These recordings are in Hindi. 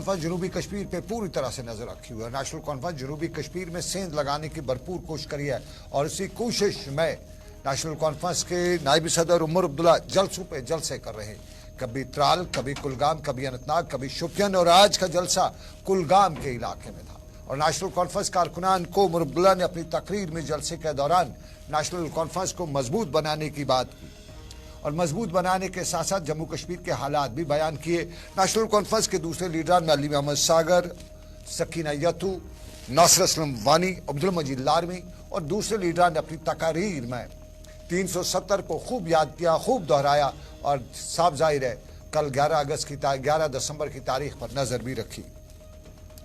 कॉन्फ्रेंस जनूबी कश्मीर पे पूरी तरह से नजर रखी हुई है। नेशनल कॉन्फ्रेंस जनूबी कश्मीर में सेंध लगाने की भरपूर कोशिश करी है और इसी कोशिश में नेशनल कॉन्फ्रेंस के नायब सदर उमर अब्दुल्ला जलसों पे जलसे कर रहे हैं। कभी त्राल, कभी कुलगाम, कभी अनंतनाग, कभी शोपियान और आज का जलसा कुलगाम के इलाके में था। और नेशनल कॉन्फ्रेंस कारकुनान को उमर अब्दुल्ला ने अपनी तकरीर में जलसे के दौरान नेशनल कॉन्फ्रेंस को मजबूत बनाने की बात की और मजबूत बनाने के साथ साथ जम्मू कश्मीर के हालात भी बयान किए। नेशनल कॉन्फ्रेंस के दूसरे लीडरान में अली मोहम्मद सागर, सकीना यतू, नासिर असलम वानी, अब्दुल मजीद लारमी और दूसरे लीडरान ने अपनी तकारीर में 370 को खूब याद किया, खूब दोहराया और साफ जाहिर है कल 11 दिसंबर की तारीख पर नजर भी रखी।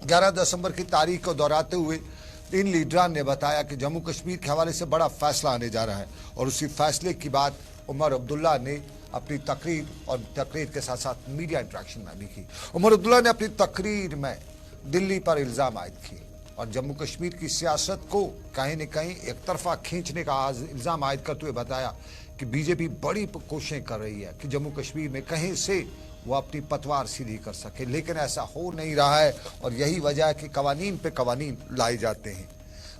11 दिसंबर की तारीख को दोहराते हुए इन लीडरान ने बताया कि जम्मू कश्मीर के हवाले से बड़ा फैसला आने जा रहा है और उसी फैसले की बात उमर अब्दुल्ला ने अपनी तकरीर और तकरीर के साथ साथ मीडिया इंटरेक्शन में भी की। उमर अब्दुल्ला ने अपनी तकरीर में दिल्ली पर इल्ज़ाम आयद किए और जम्मू कश्मीर की सियासत को कहीं न कहीं एक तरफा खींचने का इल्ज़ाम आयद करते हुए बताया कि बीजेपी बड़ी कोशिशें कर रही है कि जम्मू कश्मीर में कहीं से वो अपनी पतवार सीधी कर सके, लेकिन ऐसा हो नहीं रहा है और यही वजह है कि कवानीन पे कवानीन लाए जाते हैं।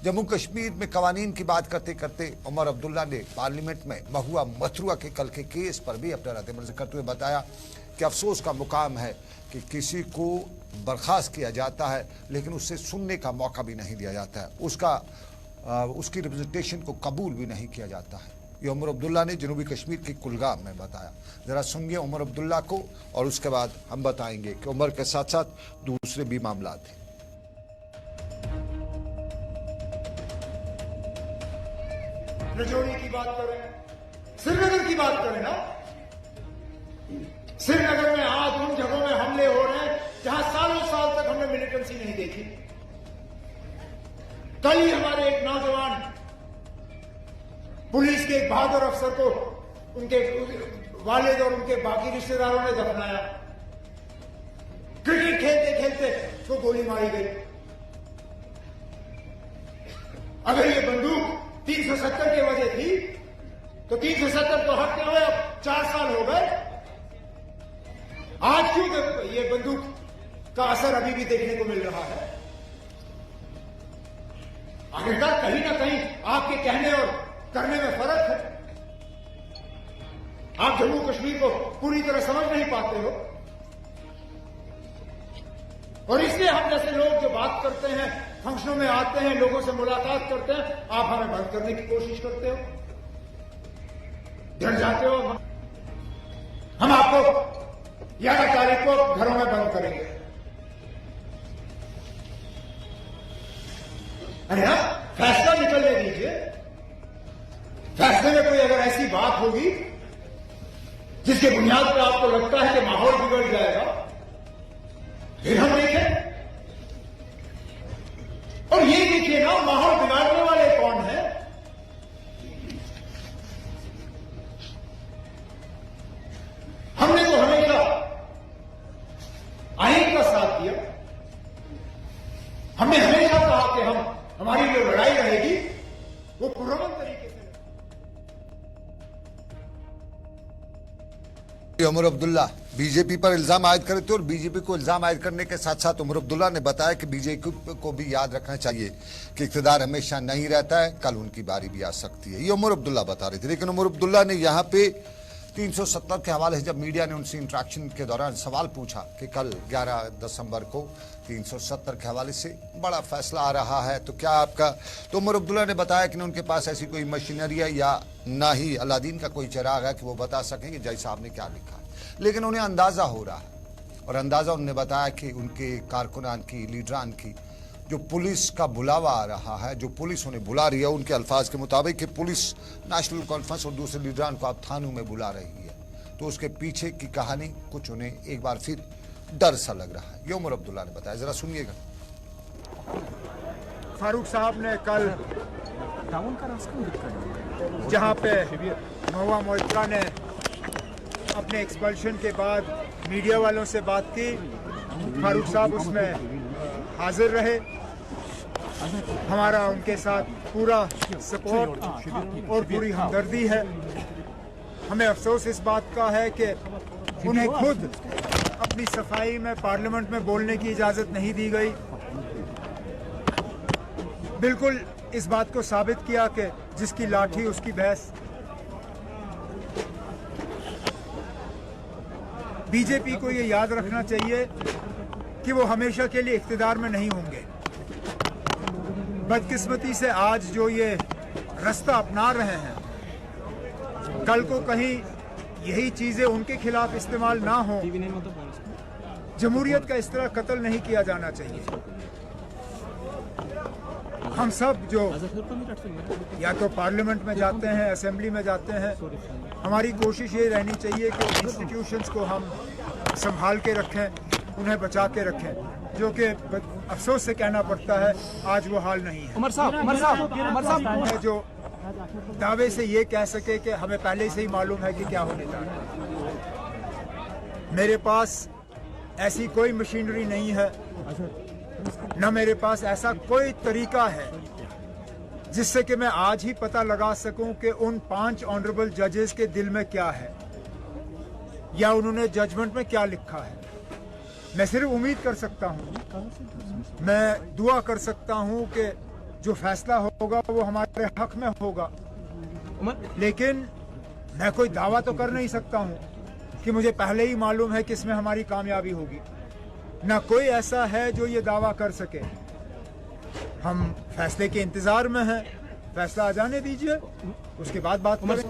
जम्मू कश्मीर में कवानीन की बात करते करते उमर अब्दुल्ला ने पार्लियामेंट में महुआ मथुरा के कल के केस पर भी अपना रद्द करते हुए बताया कि अफसोस का मुकाम है कि किसी को बर्खास्त किया जाता है लेकिन उससे सुनने का मौका भी नहीं दिया जाता है, उसकी रिप्रेजेंटेशन को कबूल भी नहीं किया जाता है। ये उमर अब्दुल्ला ने जनूबी कश्मीर के कुलगाम में बताया। जरा सुनिए उमर अब्दुल्ला को और उसके बाद हम बताएंगे कि उमर के साथ साथ दूसरे भी मामला थे। रजौरी की बात करें, श्रीनगर की बात करें ना, श्रीनगर में आज उन जगहों में हमले हो रहे हैं जहां सालों साल तक हमने मिलिटेंसी नहीं देखी। कल ही हमारे एक नौजवान पुलिस के एक बहादुर अफसर को उनके वालिद और उनके बाकी रिश्तेदारों ने दफनाया। क्रिकेट खेलते खेलते उसको गोली मारी गई। अगर ये बंदूक 370 की वजह थी तो 370 को हटते हुए अब 4 साल हो गए। आज क्यों ये बंदूक का असर अभी भी देखने को मिल रहा है? आखिरकार कहीं ना कहीं आपके कहने और करने में फर्क है। आप जम्मू कश्मीर को पूरी तरह समझ नहीं पाते हो और इसलिए हम जैसे लोग जो बात करते हैं, फंक्शनों में आते हैं, लोगों से मुलाकात करते हैं, आप हमें बंद करने की कोशिश करते हो, डर जाते हो। हम आपको 11 तारीख को घरों में बंद करेंगे। अरे हाँ, फैसला निकलने दीजिए। फैसले में कोई अगर ऐसी बात होगी जिसके बुनियाद पर आपको लगता है कि माहौल बिगड़ जाएगा, फिर हम देखें। और ये देखिए ना, माहौल बिगाड़ने वाले कौन है? हमने तो हमेशा आइन का साथ दिया। हमने हमेशा कहा कि हमारी जो लड़ाई रहेगी वो पुरअमन तरीके से। उमर अब्दुल्ला बीजेपी पर इल्जाम आयद करे थे और बीजेपी को इल्जाम आयद करने के साथ साथ उमर अब्दुल्ला ने बताया कि बीजेपी को भी याद रखना चाहिए कि इक़्तिदार हमेशा नहीं रहता है, कल उनकी बारी भी आ सकती है। ये उमर अब्दुल्ला बता रहे थे। लेकिन उमर अब्दुल्ला ने यहाँ पे 370 के हवाले से जब मीडिया ने उनसे इंटरेक्शन के दौरान सवाल पूछा कि कल 11 दिसंबर को 370 के हवाले से बड़ा फैसला आ रहा है तो क्या आपका, तो उमर अब्दुल्ला ने बताया कि उनके पास ऐसी कोई मशीनरी है या ना ही अलादीन का कोई चिराग है कि वो बता सकें कि जज साहब ने क्या लिखा है, लेकिन उन्हें अंदाजा हो रहा है। और अंदाजा उन्होंने बताया कि उनके कारकुनान की, लीडरान की जो पुलिस का बुलावा आ रहा है, जो पुलिस उन्हें बुला रही है, उनके अल्फाज के मुताबिक कि पुलिस नेशनल कॉन्फ्रेंस और दूसरे लीडरान को अब थानों में बुला रही है, तो उसके पीछे की कहानी कुछ उन्हें एक बार फिर डर सा लग रहा है। ये उमर अब्दुल्ला ने बताया, जरा सुनिएगा। फारूक साहब ने कल जहां पे महुआ मोइत्रा ने अपने एक्सपल्शन के बाद मीडिया वालों से बात की, फारूक साहब उसमें हाजिर रहे। हमारा उनके साथ पूरा सपोर्ट और पूरी हमदर्दी है। हमें अफसोस इस बात का है कि उन्हें खुद अपनी सफाई में पार्लियामेंट में बोलने की इजाजत नहीं दी गई, बिल्कुल इस बात को साबित किया कि जिसकी लाठी उसकी भैंस। बीजेपी को ये याद रखना चाहिए कि वो हमेशा के लिए इख्तिदार में नहीं होंगे। बदकिस्मती से आज जो ये रास्ता अपना रहे हैं, कल को कहीं यही चीजें उनके खिलाफ इस्तेमाल ना हो। जमहूरियत का इस तरह कत्ल नहीं किया जाना चाहिए। हम सब जो या तो पार्लियामेंट में जाते हैं, असेंबली में जाते हैं, हमारी कोशिश ये रहनी चाहिए कि इंस्टीट्यूशंस को हम संभाल के रखें, उन्हें बचा के रखें, जो कि अफसोस से कहना पड़ता है आज वो हाल नहीं है। उमर साहब है जो दावे से ये कह सके कि हमें पहले से ही मालूम है कि क्या होने जा रहा है। मेरे पास ऐसी कोई मशीनरी नहीं है, न मेरे पास ऐसा कोई तरीका है जिससे कि मैं आज ही पता लगा सकूं कि उन 5 ऑनरेबल जजेस के दिल में क्या है या उन्होंने जजमेंट में क्या लिखा है। मैं सिर्फ उम्मीद कर सकता हूं, मैं दुआ कर सकता हूं कि जो फैसला होगा वो हमारे हक में होगा, लेकिन मैं कोई दावा तो कर नहीं सकता हूं कि मुझे पहले ही मालूम है कि इसमें हमारी कामयाबी होगी। ना कोई ऐसा है जो ये दावा कर सके। हम फैसले के इंतजार में हैं, फैसला आ जाने दीजिए, उसके बाद बात करें।